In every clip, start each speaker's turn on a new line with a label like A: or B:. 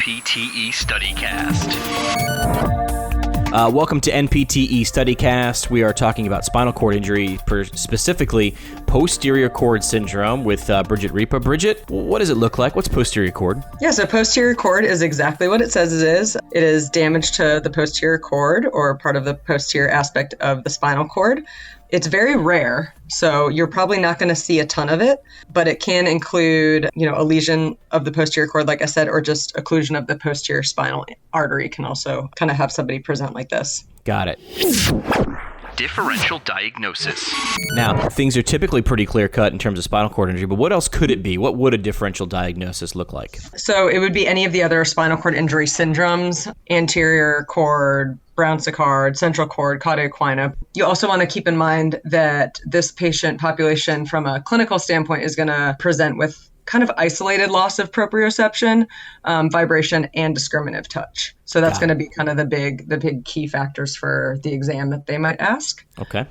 A: NPTE StudyCast.
B: Welcome to NPTE StudyCast. We are talking about spinal cord injury, specifically posterior cord syndrome with Bridget Ripa. Bridget, what does it look like? What's posterior cord?
C: Yeah, so posterior cord is exactly what it says it is. It is damage to the posterior cord or part of the posterior aspect of the spinal cord. It's very rare, so you're probably not going to see a ton of it, but it can include, a lesion of the posterior cord, like I said, or just occlusion of the posterior spinal artery can also kind of have somebody present like this.
B: Got it.
A: Differential diagnosis.
B: Now, things are typically pretty clear-cut in terms of spinal cord injury, but what else could it be? What would a differential diagnosis look like?
C: So it would be any of the other spinal cord injury syndromes, anterior cord, Brown sequard, central cord, cauda equina. You also want to keep in mind that this patient population from a clinical standpoint is going to present with kind of isolated loss of proprioception, vibration, and discriminative touch. So that's going to be kind of the big key factors for the exam that they might ask.
B: Okay.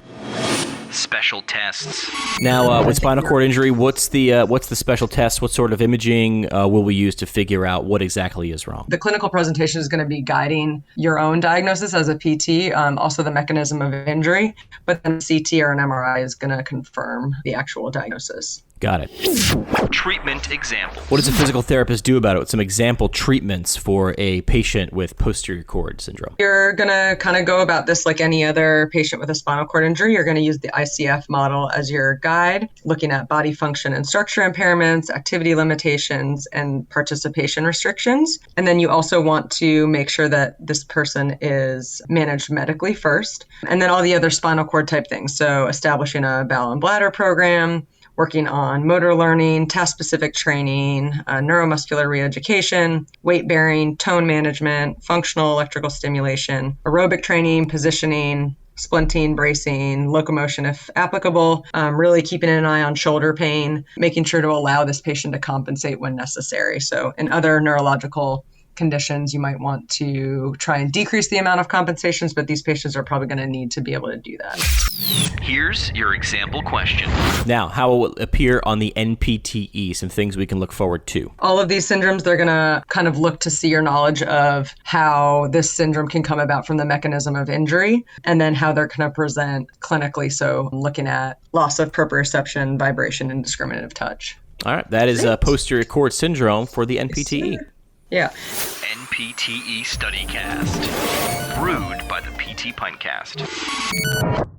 A: Special tests.
B: Now, with spinal cord injury, what's the special test? What sort of imaging will we use to figure out what exactly is wrong?
C: The clinical presentation is going to be guiding your own diagnosis as a PT, also the mechanism of injury, but then CT or an MRI is going to confirm the actual diagnosis.
B: Got it.
A: Treatment examples.
B: What does a physical therapist do about it? Some example treatments for a patient with posterior cord syndrome.
C: You're going to kind of go about this like any other patient with a spinal cord injury. You're going to use the ICF model as your guide, looking at body function and structure impairments, activity limitations, and participation restrictions. And then you also want to make sure that this person is managed medically first, and then all the other spinal cord type things. So establishing a bowel and bladder program, working on motor learning, task-specific training, neuromuscular re-education, weight-bearing, tone management, functional electrical stimulation, aerobic training, positioning, splinting, bracing, locomotion if applicable, really keeping an eye on shoulder pain, making sure to allow this patient to compensate when necessary. So in other neurological conditions, you might want to try and decrease the amount of compensations, but these patients are probably going to need to be able to do that.
A: Here's your example question.
B: Now, how will it appear on the NPTE? Some things we can look forward to.
C: All of these syndromes, they're going to kind of look to see your knowledge of how this syndrome can come about from the mechanism of injury, and then how they're going to present clinically. So looking at loss of proprioception, vibration, and discriminative touch.
B: All right, that is posterior cord syndrome for the NPTE.
C: Yeah.
A: NPTE StudyCast. Brewed by the PT Pintcast.